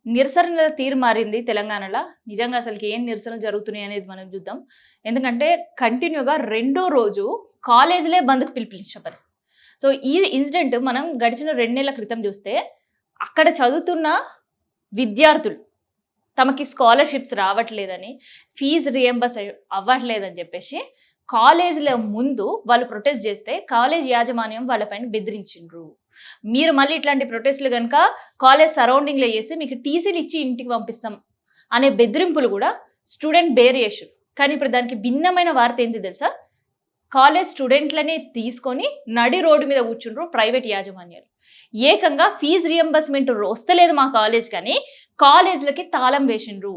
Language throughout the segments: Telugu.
నిరసనల తీరు మారింది తెలంగాణలో. నిజంగా అసలుకి ఏం నిరసనలు జరుగుతున్నాయి అనేది మనం చూద్దాం. ఎందుకంటే కంటిన్యూగా రెండో రోజు కాలేజీలే బంద్‌కి పిలుపునిచ్చిన పరిస్థితి. సో, ఈ ఇన్సిడెంట్ మనం గడిచిన 2 నెలల క్రితం చూస్తే అక్కడ చదువుతున్న విద్యార్థులు తమకి స్కాలర్‌షిప్స్ రావట్లేదని, ఫీజ్ రీయింబర్స్ అవ్వట్లేదని చెప్పేసి కాలేజీల ముందు వాళ్ళు ప్రొటెస్ట్ చేస్తే కాలేజ్ యాజమాన్యం వాళ్ళ పైన బెదిరించిండ్రు. మీరు మళ్ళీ ఇట్లాంటి ప్రొటెస్ట్‌లు గనుక కాలేజ్ సరౌండింగ్‌లో చేస్తే మీకు టీసీలు ఇచ్చి ఇంటికి పంపిస్తాం అనే బెదిరింపులు కూడా స్టూడెంట్ బేర్ చేషిర్రు. కానీ ఇప్పుడు దానికి భిన్నమైన వార్త ఏంటి తెలుసా? కాలేజ్ స్టూడెంట్‌లనే తీసుకొని నడి రోడ్డు మీద కూర్చుండ్రు ప్రైవేట్ యాజమాన్యాలు. ఏకంగా ఫీజ్ రీయింబర్స్‌మెంట్ వస్తలేదు మా కాలేజ్‌కని కాలేజ్‌లకి తాళం వేసిండ్రు.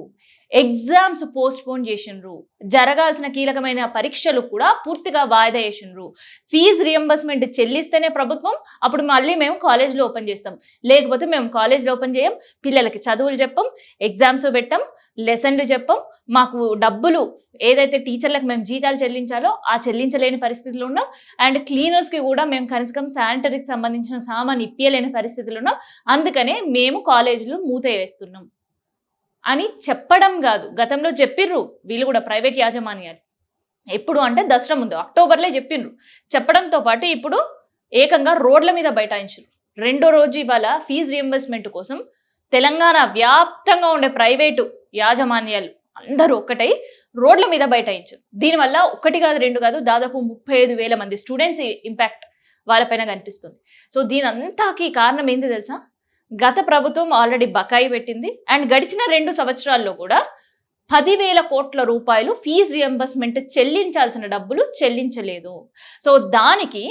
ఎగ్జామ్స్ పోస్ట్‌పోన్ చేసిండ్రు. జరగాల్సిన కీలకమైన పరీక్షలు కూడా పూర్తిగా వాయిదా వేసిండ్రు. ఫీజ్ రీయింబర్స్‌మెంట్ చెల్లిస్తేనే ప్రభుత్వం అప్పుడు మళ్ళీ మేము కాలేజ్‌లు ఓపెన్ చేస్తాం. లేకపోతే మేము కాలేజ్‌లు ఓపెన్ చేయం. పిల్లలకి చదువులు చెప్పం. ఎగ్జామ్స్ పెట్టం. లెసన్‌లు చెప్పం. మాకు డబ్బులు ఏదైతే టీచర్లకు మేము జీతాలు చెల్లించాలో ఆ చెల్లించలేని పరిస్థితిలో ఉన్నాం. అండ్ క్లీనర్స్‌కి కూడా మేము కనీసం శానిటరీకి సంబంధించిన సామాను ఇప్పియలేని పరిస్థితిలో ఉన్నాం. అందుకనే మేము కాలేజీలు మూతేస్తున్నాం అని చెప్పడం గాదు. గతంలో చెప్పిర్రు వీళ్ళు కూడా ప్రైవేట్ యాజమాన్యాలు. ఎప్పుడు అంటే దసరా ముందు అక్టోబర్‌లో చెప్పిండ్రు. చెప్పడంతో పాటు ఇప్పుడు ఏకంగా రోడ్ల మీద బైఠాయించిర్రు. రెండో రోజు ఇవాళ ఫీజ్ రీయింబర్స్‌మెంట్ కోసం తెలంగాణ వ్యాప్తంగా ఉండే ప్రైవేటు యాజమాన్యాలు అందరూ ఒక్కటై రోడ్ల మీద బైఠాయించారు. దీనివల్ల ఒకటి కాదు, రెండు కాదు, దాదాపు 35,000 మంది స్టూడెంట్స్ ఇంపాక్ట్ వాళ్ళపైన కనిపిస్తుంది. సో, దీనంతాకి కారణం ఏంది తెలుసా? గత ప్రభుత్వం ఆల్రెడీ బకాయి పెట్టింది. అండ్ గడిచిన 2 సంవత్సరాల్లో కూడా 10,000 కోట్ల రూపాయలు ఫీజ్ రీయింబర్స్‌మెంట్ చెల్లించాల్సిన డబ్బులు చెల్లించలేదు. సో, దానికి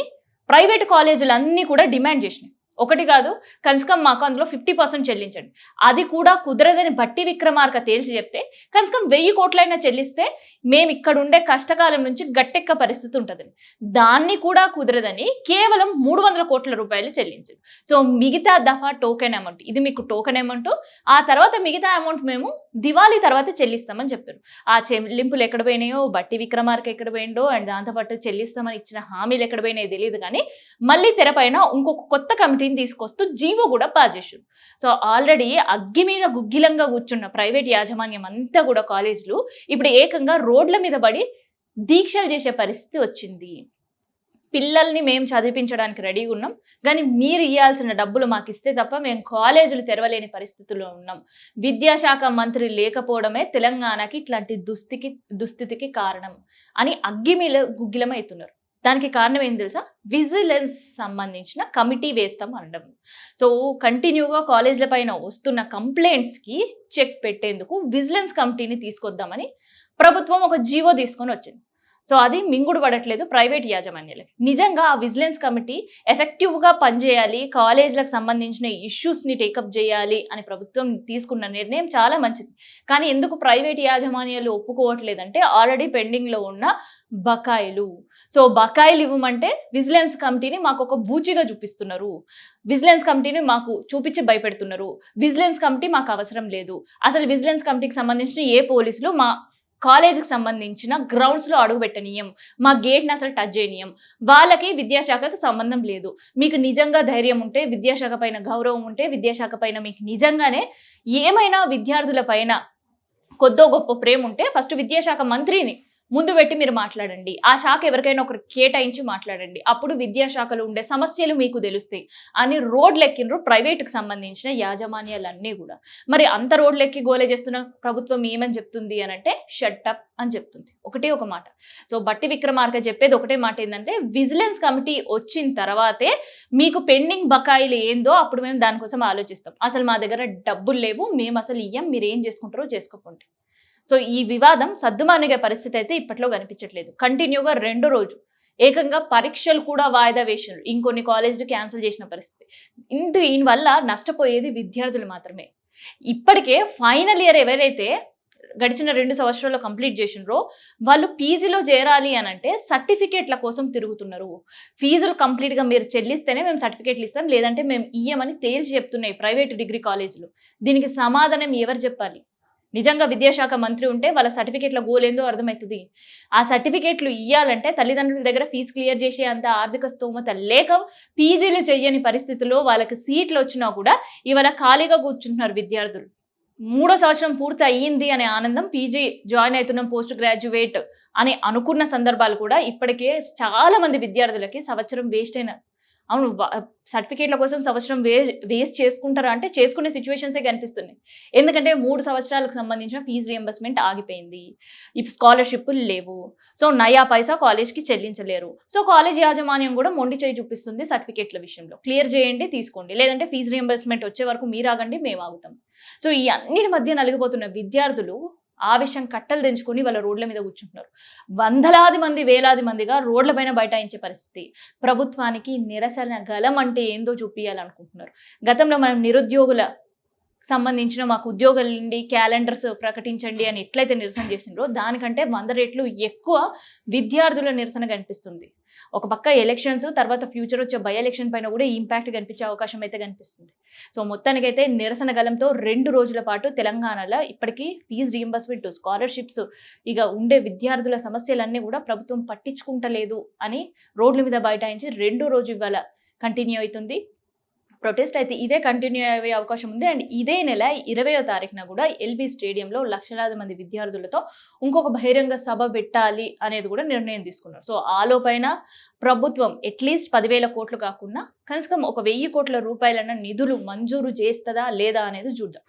ప్రైవేట్ కాలేజీలన్నీ కూడా డిమాండ్ చేసినాయి. ఒకటి కాదు, కనీసం మాకు అందులో 50% చెల్లించండి. అది కూడా కుదరదని భట్టి విక్రమార్క తేల్చి చెప్తే కనీసం 1000 కోట్లైనా చెల్లిస్తే మేము ఇక్కడ ఉండే కష్టకాలం నుంచి గట్టెక్క పరిస్థితి ఉంటదని. దాన్ని కూడా కుదరదని కేవలం 300 కోట్ల రూపాయలు చెల్లించారు. సో, మిగతా దఫా టోకెన్ అమౌంట్, ఇది మీకు టోకెన్ అమౌంట్, ఆ తర్వాత మిగతా అమౌంట్ మేము దివాళీ తర్వాత చెల్లిస్తామని చెప్పారు. ఆ చెల్లింపులు ఎక్కడ పోయినాయో, భట్టి విక్రమార్క ఎక్కడ పోయిండో, అండ్ దాంతోపాటు చెల్లిస్తామని ఇచ్చిన హామీలు ఎక్కడ పోయినాయో తెలియదు కానీ మళ్ళీ తెరపైన ఇంకొక కొత్త కమిటీని తీసుకొస్తూ జీవో కూడా పాస్ చేశారు. సో, ఆల్రెడీ అగ్గి మీద గుగ్గిలంగా కూర్చున్న ప్రైవేట్ యాజమాన్యం అంతా కూడా కాలేజీలు ఇప్పుడు ఏకంగా రోడ్ల మీద పడి దీక్షలు చేసే పరిస్థితి వచ్చింది. పిల్లల్ని మేము చదివించడానికి రెడీగా ఉన్నాం. కానీ మీరు ఇయ్యాల్సిన డబ్బులు మాకు ఇస్తే తప్ప మేము కాలేజీలు తెరవలేని పరిస్థితుల్లో ఉన్నాం. విద్యాశాఖ మంత్రి లేకపోవడమే తెలంగాణకి ఇట్లాంటి దుస్థితికి కారణం అని అగ్గి మీద గుగ్గిలమవుతున్నారు. దానికి కారణం ఏంటి తెలుసా? విజిలెన్స్ సంబంధించిన కమిటీ వేస్తాం అనడం. సో, కంటిన్యూగా కాలేజీల పైన వస్తున్న కంప్లైంట్స్‌కి చెక్ పెట్టేందుకు విజిలెన్స్ కమిటీని తీసుకొద్దామని ప్రభుత్వం ఒక జీవో తీసుకొని వచ్చింది. సో, అది మింగుడు పడట్లేదు ప్రైవేట్ యాజమాన్యాలకి. నిజంగా ఆ విజిలెన్స్ కమిటీ ఎఫెక్టివ్‌గా పనిచేయాలి, కాలేజీలకు సంబంధించిన ఇష్యూస్‌ని టేకప్ చేయాలి అని ప్రభుత్వం తీసుకున్న నిర్ణయం చాలా మంచిది. కానీ ఎందుకు ప్రైవేట్ యాజమాన్యాలు ఒప్పుకోవట్లేదంటే ఆల్రెడీ పెండింగ్‌లో ఉన్న బకాయిలు. సో, బకాయిలు ఇవ్వమంటే విజిలెన్స్ కమిటీని మాకొక బూచిగా చూపిస్తున్నారు. విజిలెన్స్ కమిటీని మాకు చూపించి భయపెడుతున్నారు. విజిలెన్స్ కమిటీ మాకు అవసరం లేదు. అసలు విజిలెన్స్ కమిటీకి సంబంధించిన ఏ పోలీసులు మా కాలేజీకి సంబంధించిన గ్రౌండ్స్‌లో అడుగు పెట్టనీయం. మా గేట్‌ని అసలు టచ్ చేయనీయం. వాళ్ళకి విద్యాశాఖకి సంబంధం లేదు. మీకు నిజంగా ధైర్యం ఉంటే, విద్యాశాఖ పైన గౌరవం ఉంటే, విద్యాశాఖ పైన మీకు నిజంగానే ఏమైనా విద్యార్థుల పైన కొద్దో గొప్పో ప్రేమ ఉంటే ఫస్ట్ విద్యాశాఖ మంత్రిని ముందు పెట్టి మీరు మాట్లాడండి. ఆ శాఖ ఎవరికైనా ఒకరికి కేటాయించి మాట్లాడండి. అప్పుడు విద్యాశాఖలో ఉండే సమస్యలు మీకు తెలుస్తాయి అని రోడ్లెక్కిండ్రు ప్రైవేట్‌కి సంబంధించిన యాజమాన్యాలన్నీ కూడా. మరి అంత రోడ్లెక్కి గోలే చేస్తున్న ప్రభుత్వం ఏమని చెప్తుంది అనంటే షట్ అప్ అని చెప్తుంది. ఒకటే ఒక మాట. సో, భట్టి విక్రమార్క చెప్పేది ఒకటే మాట ఏందంటే విజిలెన్స్ కమిటీ వచ్చిన తర్వాతే మీకు పెండింగ్ బకాయిలు ఏందో అప్పుడు మేము దానికోసం ఆలోచిస్తాం. అసలు మా దగ్గర డబ్బులు లేవు. మేము అసలు ఇయ్యం. మీరేం చేసుకుంటారో చేసుకోపోండి. సో, ఈ వివాదం సద్దుమణిగే పరిస్థితి అయితే ఇప్పట్లో కనిపించట్లేదు. కంటిన్యూగా రెండో రోజు ఏకంగా పరీక్షలు కూడా వాయిదా వేసినారు. ఇంకొన్ని కాలేజీలు క్యాన్సిల్ చేసిన పరిస్థితి. దీనివల్ల నష్టపోయేది విద్యార్థులు మాత్రమే. ఇప్పటికే ఫైనల్ ఇయర్ ఎవరైతే గడిచిన 2 సంవత్సరాల్లో కంప్లీట్ చేసిండ్రో వాళ్ళు పీజీలో చేరాలి అనంటే సర్టిఫికేట్ల కోసం తిరుగుతున్నారు. ఫీజులు కంప్లీట్‌గా మీరు చెల్లిస్తేనే మేము సర్టిఫికేట్లు ఇస్తాం. లేదంటే మేము ఇయ్యమని తేల్చి చెప్తున్నాయి ప్రైవేట్ డిగ్రీ కాలేజీలు. దీనికి సమాధానం ఎవరు చెప్పాలి? నిజంగా విద్యాశాఖ మంత్రి ఉంటే వాళ్ళ సర్టిఫికేట్ల గోలేందో అర్థమవుతుంది. ఆ సర్టిఫికేట్లు ఇయ్యాలంటే తల్లిదండ్రుల దగ్గర ఫీజు క్లియర్ చేసే అంత ఆర్థిక స్తోమత లేక పీజీలు చెయ్యని పరిస్థితుల్లో వాళ్ళకి సీట్లు వచ్చినా కూడా ఇవాళ ఖాళీగా కూర్చుంటున్నారు విద్యార్థులు. మూడో సంవత్సరం పూర్తి అయ్యింది అనే ఆనందం, పీజీ జాయిన్ అయితున్నాం పోస్ట్ గ్రాడ్యుయేట్ అని అనుకున్న సందర్భాలు కూడా ఇప్పటికే చాలా మంది విద్యార్థులకి సంవత్సరం వేస్ట్ అయిన అవును. సర్టిఫికేట్‌ల కోసం సంవత్సరం వేస్ట్ చేసుకుంటారా అంటే చేసుకునే సిట్యుయేషన్సే కనిపిస్తున్నాయి. ఎందుకంటే 3 సంవత్సరాలకు సంబంధించిన ఫీజ్ రీయింబర్స్‌మెంట్ ఆగిపోయింది. స్కాలర్‌షిప్పులు లేవు. సో, నయా పైసా కాలేజ్‌కి చెల్లించలేరు. సో, కాలేజ్ యాజమాన్యం కూడా మొండి చేయి చూపిస్తుంది సర్టిఫికేట్‌ల విషయంలో. క్లియర్ చేయండి తీసుకోండి. లేదంటే ఫీజ్ రీయింబర్స్‌మెంట్ వచ్చే వరకు మీరాగండి మేమాగుతాం. సో, ఈ అన్నిటి మధ్య నలిగిపోతున్న విద్యార్థులు ఆవేశం కట్టలు తెంచుకొని వాళ్ళ రోడ్ల మీద కూర్చుంటున్నారు. వందలాది మంది, వేలాది మందిగా రోడ్ల పైన బైఠాయించే పరిస్థితి. ప్రభుత్వానికి నిరసన గళం అంటే ఏందో చూపియాలనుకుంటున్నారు. గతంలో మనం నిరుద్యోగుల సంబంధించిన మాకు ఉద్యోగాల నుండి క్యాలెండర్స్ ప్రకటించండి అని ఎట్లయితే నిరసన చేసిండ్రో దానికంటే 100 రెట్లు ఎక్కువ విద్యార్థుల నిరసన కనిపిస్తుంది. ఒక పక్క ఎలక్షన్స్ తర్వాత ఫ్యూచర్ వచ్చే బై ఎలక్షన్ పైన కూడా ఈ ఇంపాక్ట్ కనిపించే అవకాశం అయితే కనిపిస్తుంది. సో, మొత్తానికైతే నిరసన గలంతో 2 రోజుల పాటు తెలంగాణలో ఇప్పటికీ ఫీజ్ రీయింబర్స్‌మెంట్, స్కాలర్‌షిప్స్ ఇక ఉండే విద్యార్థుల సమస్యలన్నీ కూడా ప్రభుత్వం పట్టించుకుంటలేదు అని రోడ్ల మీద బైఠాయించి 2 రోజు ఇవాళ కంటిన్యూ అయితుంది. ప్రొటెస్ట్ అయితే ఇదే కంటిన్యూ అయ్యే అవకాశం ఉంది. అండ్ ఇదే నెల 20వ తారీఖున కూడా ఎల్బీ స్టేడియంలో లక్షలాది మంది విద్యార్థులతో ఇంకొక బహిరంగ సభ పెట్టాలి అనేది కూడా నిర్ణయం తీసుకున్నారు. సో, ఆలోపైన ప్రభుత్వం అట్‌లీస్ట్ 10,000 కోట్లు కాకున్నా కనీసం ఒక 1,000 కోట్ల రూపాయలన్న నిధులు మంజూరు చేస్తదా లేదా అనేది చూద్దాం.